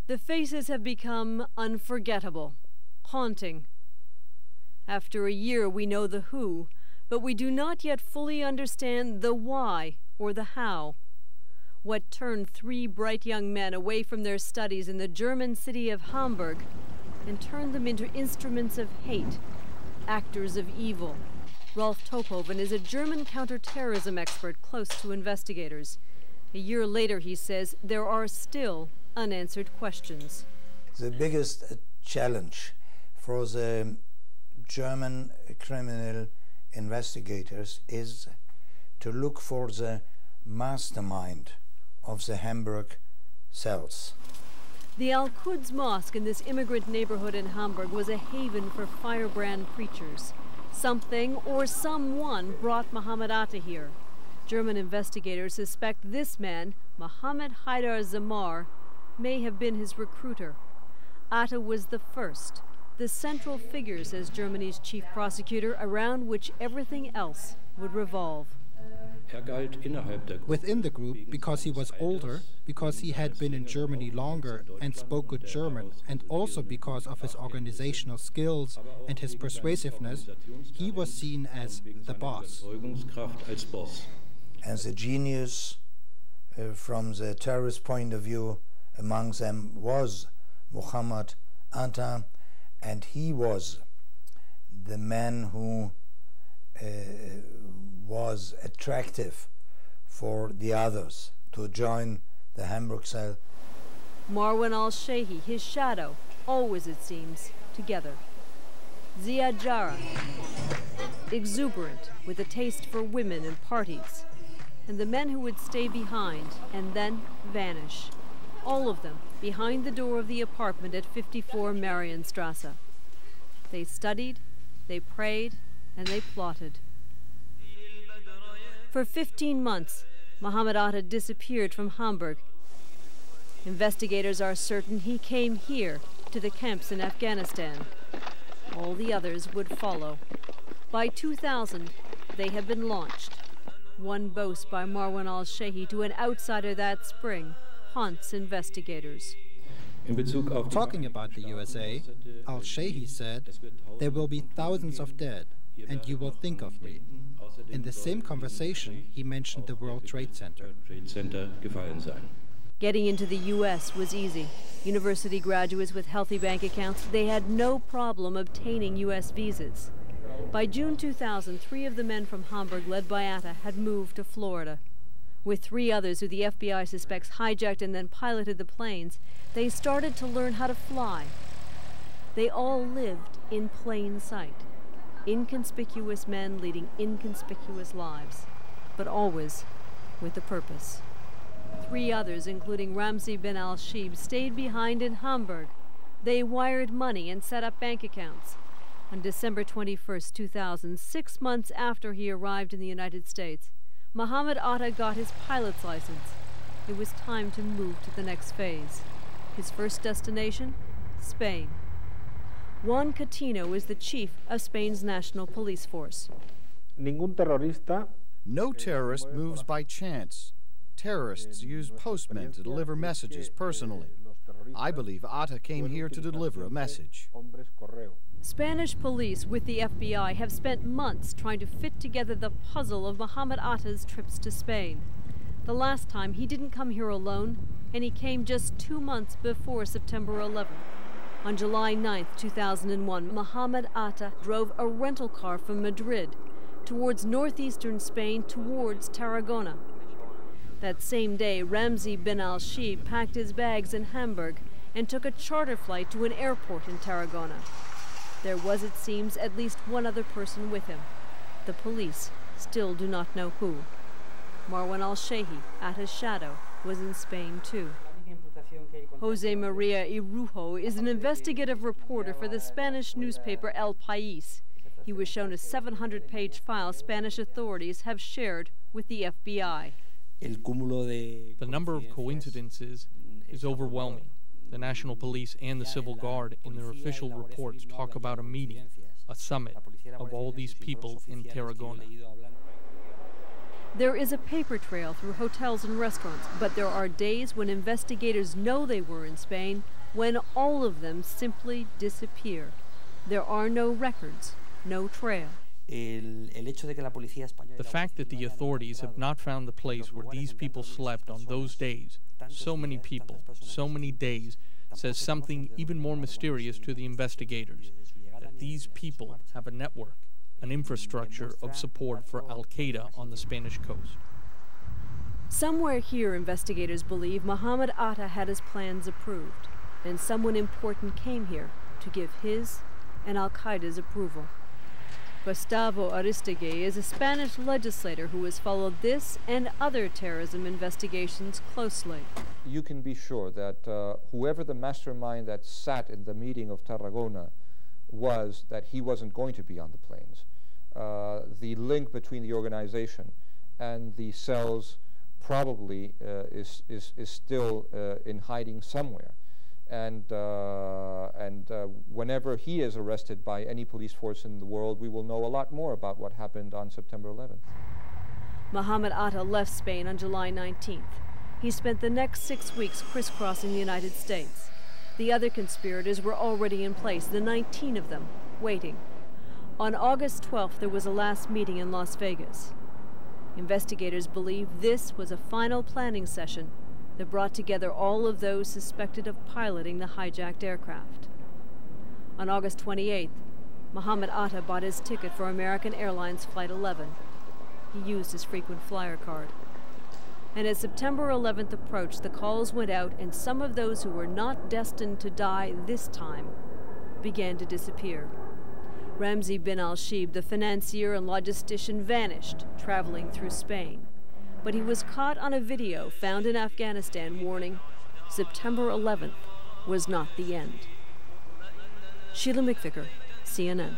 The faces have become unforgettable, haunting. After a year, we know the who, but we do not yet fully understand the why or the how. What turned 3 bright young men away from their studies in the German city of Hamburg and turned them into instruments of hate, actors of evil? Rolf Tophoven is a German counterterrorism expert close to investigators. A year later, he says, there are still unanswered questions. The biggest challenge for the German criminal investigators is to look for the mastermind of the Hamburg cells. The Al-Quds Mosque in this immigrant neighborhood in Hamburg was a haven for firebrand preachers. Something or someone brought Mohammed Atta here. German investigators suspect this man, Mohammed Haidar Zamar, may have been his recruiter. Atta was the first, the central figure, says Germany's chief prosecutor, around which everything else would revolve. Within the group, because he was older, because he had been in Germany longer and spoke good German, and also because of his organizational skills and his persuasiveness, he was seen as the boss. And the genius from the terrorist point of view among them was Mohammed Atta, and he was the man who was attractive for the others to join the Hamburg cell. Marwan al-Shehi, his shadow, always, it seems, together. Ziad Jarrah, exuberant, with a taste for women and parties. And the men who would stay behind and then vanish. All of them behind the door of the apartment at 54 Marienstrasse. They studied, they prayed, and they plotted. For 15 months, Mohammed Atta disappeared from Hamburg. Investigators are certain he came here to the camps in Afghanistan. All the others would follow. By 2000, they had been launched. One boast by Marwan al-Shehi to an outsider that spring haunts investigators. Talking about the USA, al-Shehi said, "There will be thousands of dead, and you will think of me." In the same conversation, he mentioned the World Trade Center. Getting into the U.S. was easy. University graduates with healthy bank accounts, they had no problem obtaining U.S. visas. By June 2000, 3 of the men from Hamburg, led by Atta, had moved to Florida. With 3 others who the FBI suspects hijacked and then piloted the planes, they started to learn how to fly. They all lived in plain sight. Inconspicuous men leading inconspicuous lives, but always with a purpose. 3 others, including Ramzi bin al-Shib, stayed behind in Hamburg. They wired money and set up bank accounts. On December 21st, 2000, 6 months after he arrived in the United States, Mohammed Atta got his pilot's license. It was time to move to the next phase. His first destination? Spain. Juan Catino is the chief of Spain's national police force. No terrorist moves by chance. Terrorists use postmen to deliver messages personally. I believe Atta came here to deliver a message. Spanish police with the FBI have spent months trying to fit together the puzzle of Mohammed Atta's trips to Spain. The last time he didn't come here alone, and he came just 2 months before September 11th. On July 9th, 2001, Mohammed Atta drove a rental car from Madrid towards northeastern Spain towards Tarragona. That same day, Ramzi bin al-Shib packed his bags in Hamburg and took a charter flight to an airport in Tarragona. There was, it seems, at least one other person with him. The police still do not know who. Marwan al-Shehi, Atta's shadow, was in Spain too. Jose Maria Irujo is an investigative reporter for the Spanish newspaper El País. He was shown a 700-page file Spanish authorities have shared with the FBI. The number of coincidences is overwhelming. The National Police and the Civil Guard in their official reports talk about a meeting, a summit, of all these people in Tarragona. There is a paper trail through hotels and restaurants, but there are days when investigators know they were in Spain, when all of them simply disappear. There are no records, no trail. The fact that the authorities have not found the place where these people slept on those days, so many people, so many days, says something even more mysterious to the investigators, that these people have a network, an infrastructure of support for Al-Qaeda on the Spanish coast. Somewhere here, investigators believe Mohammed Atta had his plans approved, and someone important came here to give his and Al-Qaeda's approval. Gustavo Aristegui is a Spanish legislator who has followed this and other terrorism investigations closely. You can be sure that whoever the mastermind that sat in the meeting of Tarragona was, that he wasn't going to be on the planes. The link between the organization and the cells probably is still in hiding somewhere. And whenever he is arrested by any police force in the world, we will know a lot more about what happened on September 11th. Mohammed Atta left Spain on July 19th. He spent the next 6 weeks crisscrossing the United States. The other conspirators were already in place, the 19 of them, waiting. On August 12th, there was a last meeting in Las Vegas. Investigators believe this was a final planning session that brought together all of those suspected of piloting the hijacked aircraft. On August 28th, Mohammed Atta bought his ticket for American Airlines Flight 11. He used his frequent flyer card. And as September 11th approached, the calls went out, and some of those who were not destined to die this time began to disappear. Ramzi bin al-Shibh, the financier and logistician, vanished, traveling through Spain. But he was caught on a video found in Afghanistan warning September 11th was not the end. Sheila McVicker, CNN.